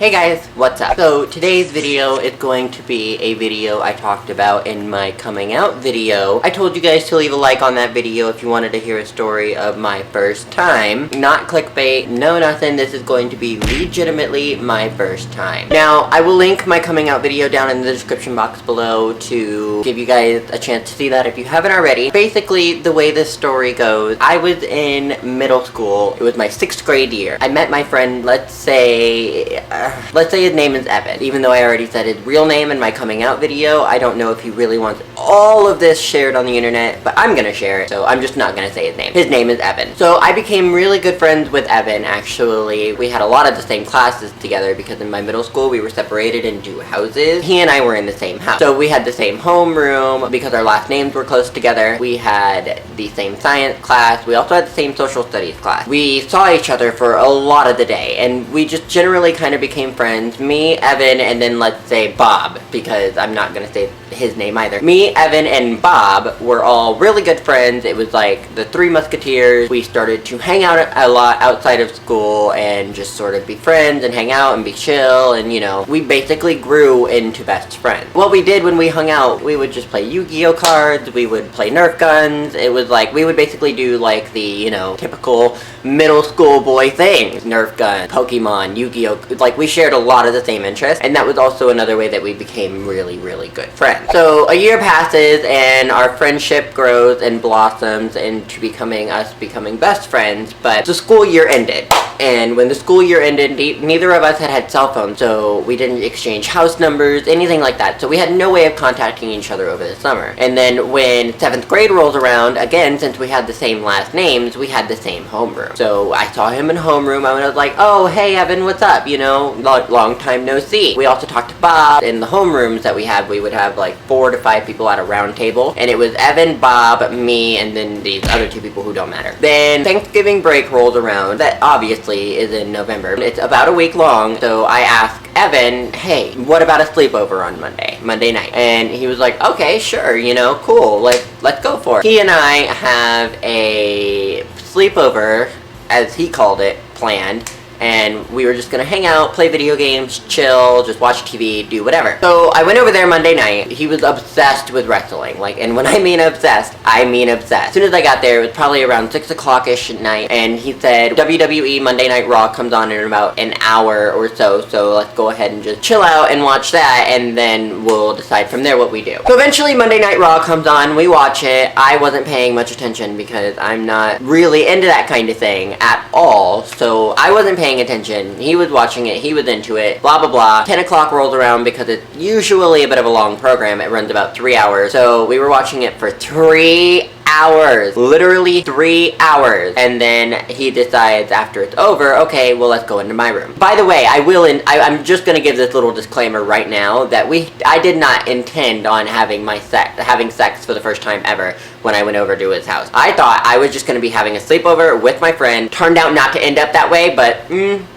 Hey guys, what's up? So today's video is going to be a video I talked about in my coming out video. I told you guys to leave a like on that video if you wanted to hear a story of my first time. Not clickbait, no nothing, this is going to be legitimately my first time. Now, I will link my coming out video down in the description box below to give you guys a chance to see that if you haven't already. Basically, the way this story goes, I was in middle school. It was my 6th grade year. I met my friend, let's say his name is Evan. Even though I already said his real name in my coming out video, I don't know if he really wants all of this shared on the internet, but I'm gonna share it, so I'm just not gonna say his name. His name is Evan. So I became really good friends with Evan, actually. We had a lot of the same classes together because in my middle school we were separated into houses. He and I were in the same house. So we had the same homeroom because our last names were close together. We had the same science class. We also had the same social studies class. We saw each other for a lot of the day, and we just generally kind of became friends. Me, Evan, and then let's say Bob, because I'm not gonna say his name either. Me, Evan, and Bob were all really good friends. It was like the Three Musketeers. We started to hang out a lot outside of school and just sort of be friends and hang out and be chill, and you know, we basically grew into best friends. What we did when we hung out, we would just play Yu-Gi-Oh cards, we would play Nerf guns. It was like, we would basically do like the, you know, typical middle school boy things. Nerf gun, Pokemon, Yu-Gi-Oh. Like, we shared a lot of the same interests, and that was also another way that we became really, really good friends. So a year passes and our friendship grows and blossoms into becoming best friends, but the school year ended. And when the school year ended, neither of us had cell phones, so we didn't exchange house numbers, anything like that. So we had no way of contacting each other over the summer. And then when 7th grade rolls around, again, since we had the same last names, we had the same homeroom. So I saw him in homeroom, I was like, oh, hey Evan, what's up? You know, long time no see. We also talked to Bob. In the homerooms that we had, we would have like 4 to 5 people at a round table, and it was Evan, Bob, me, and then these other 2 people who don't matter. Then Thanksgiving break rolls around. That obviously is in November. It's about a week long, so I asked Evan, hey, what about a sleepover on Monday night? And he was like, okay, sure, you know, cool, like, let's go for it. He and I have a sleepover, as he called it, planned. And we were just gonna hang out, play video games, chill, just watch TV, do whatever. So I went over there Monday night. He was obsessed with wrestling. Like, and when I mean obsessed, I mean obsessed. As soon as I got there, it was probably around 6 o'clock-ish at night, and he said, WWE Monday Night Raw comes on in about an hour or so let's go ahead and just chill out and watch that, and then we'll decide from there what we do. So eventually Monday Night Raw comes on, we watch it. I wasn't paying much attention because I'm not really into that kind of thing at all, so I wasn't paying attention. He was watching it, he was into it, blah blah blah. 10 o'clock rolls around because it's usually a bit of a long program. It runs about 3 hours. So we were watching it for 3 hours. Literally 3 hours. And then he decides after it's over, okay, well, let's go into my room. By the way, I'm just gonna give this little disclaimer right now that I did not intend on having sex for the first time ever when I went over to his house. I thought I was just gonna be having a sleepover with my friend. Turned out not to end up that way, but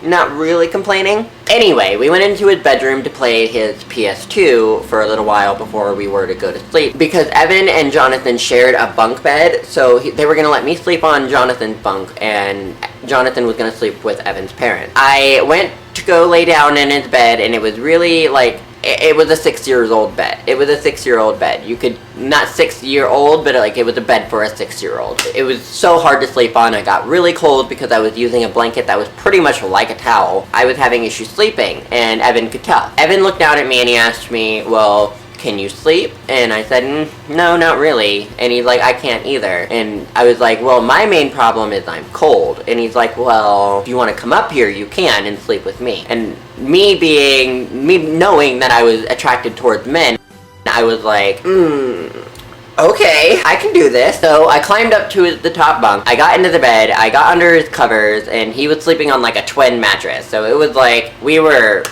not really complaining. Anyway, we went into his bedroom to play his PS2 for a little while before we were to go to sleep. Because Evan and Jonathan shared a bunk bed, so they were gonna let me sleep on Jonathan's bunk, and Jonathan was gonna sleep with Evan's parents. I went to go lay down in his bed, and it was really like, it was a 6-year-old bed. It was a 6-year-old bed. You could, not 6-year-old, but like it was a bed for a 6-year-old. It was so hard to sleep on. I got really cold because I was using a blanket that was pretty much like a towel. I was having issues sleeping, and Evan could tell. Evan looked down at me and he asked me, well, can you sleep? And I said, no, not really. And he's like, I can't either. And I was like, well, my main problem is I'm cold. And he's like, well, if you want to come up here, you can and sleep with me. And me knowing that I was attracted towards men, I was like, okay, I can do this. So I climbed up to the top bunk, I got into the bed, I got under his covers, and he was sleeping on like a twin mattress. So it was like, we were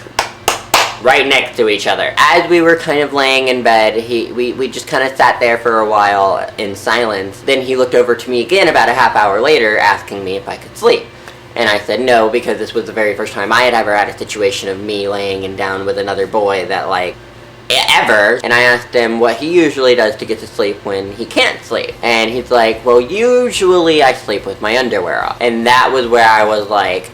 right next to each other. As we were kind of laying in bed, we just kind of sat there for a while in silence. Then he looked over to me again about a half hour later, asking me if I could sleep. And I said no, because this was the very first time I had ever had a situation of me laying down with another boy that, like, ever. And I asked him what he usually does to get to sleep when he can't sleep. And he's like, well, usually I sleep with my underwear off. And that was where I was like,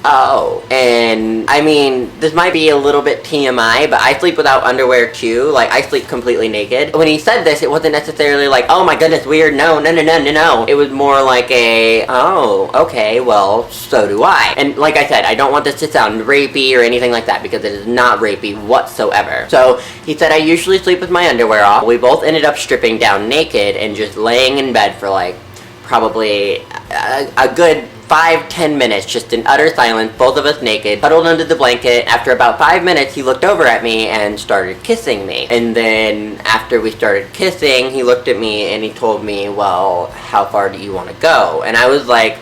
oh. And I mean, this might be a little bit TMI, but I sleep without underwear too. Like, I sleep completely naked. When he said this, it wasn't necessarily like, oh my goodness, weird, no. It was more like a, oh, okay, well, so do I. And like I said, I don't want this to sound rapey or anything like that, because it is not rapey whatsoever. So he said I usually sleep with my underwear off. We both ended up stripping down naked and just laying in bed for like probably a good 5-10 minutes, just in utter silence, both of us naked, huddled under the blanket. After about 5 minutes, he looked over at me and started kissing me. And then after we started kissing, he looked at me and he told me, well, how far do you want to go? And I was like,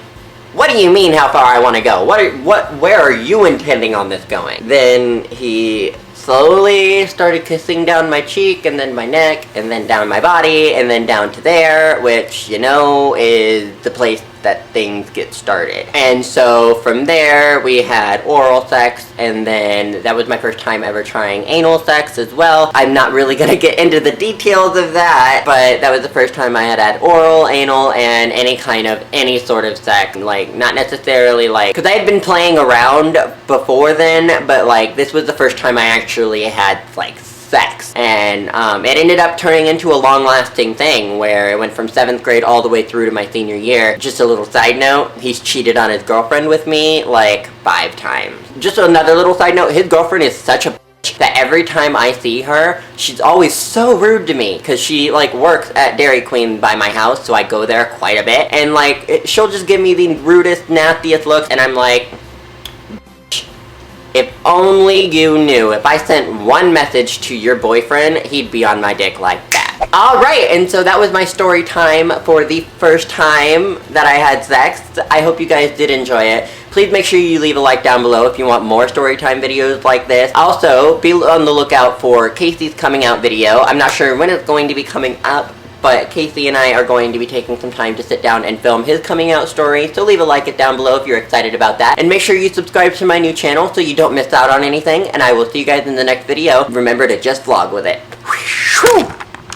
what do you mean how far I want to go? Where are you intending on this going? Then he slowly started kissing down my cheek, and then my neck, and then down my body, and then down to there, which, you know, is the place that things get started. And so from there, we had oral sex, and then that was my first time ever trying anal sex as well. I'm not really gonna get into the details of that, but that was the first time I had oral, anal, and any sort of sex. Like, not necessarily like, because I had been playing around before then, but like, this was the first time I actually had like sex. And it ended up turning into a long-lasting thing where it went from 7th grade all the way through to my senior year. Just a little side note, he's cheated on his girlfriend with me like 5 times. Just another little side note, his girlfriend is such a bitch that every time I see her, she's always so rude to me, because she like works at Dairy Queen by my house, so I go there quite a bit, and like she'll just give me the rudest, nastiest looks, and I'm like, if only you knew, if I sent one message to your boyfriend, he'd be on my dick like that. Alright, and so that was my story time for the first time that I had sex. I hope you guys did enjoy it. Please make sure you leave a like down below if you want more story time videos like this. Also, be on the lookout for Casey's coming out video. I'm not sure when it's going to be coming up, but Casey and I are going to be taking some time to sit down and film his coming out story, so leave a like it down below if you're excited about that. And make sure you subscribe to my new channel so you don't miss out on anything, and I will see you guys in the next video. Remember to just vlog with it.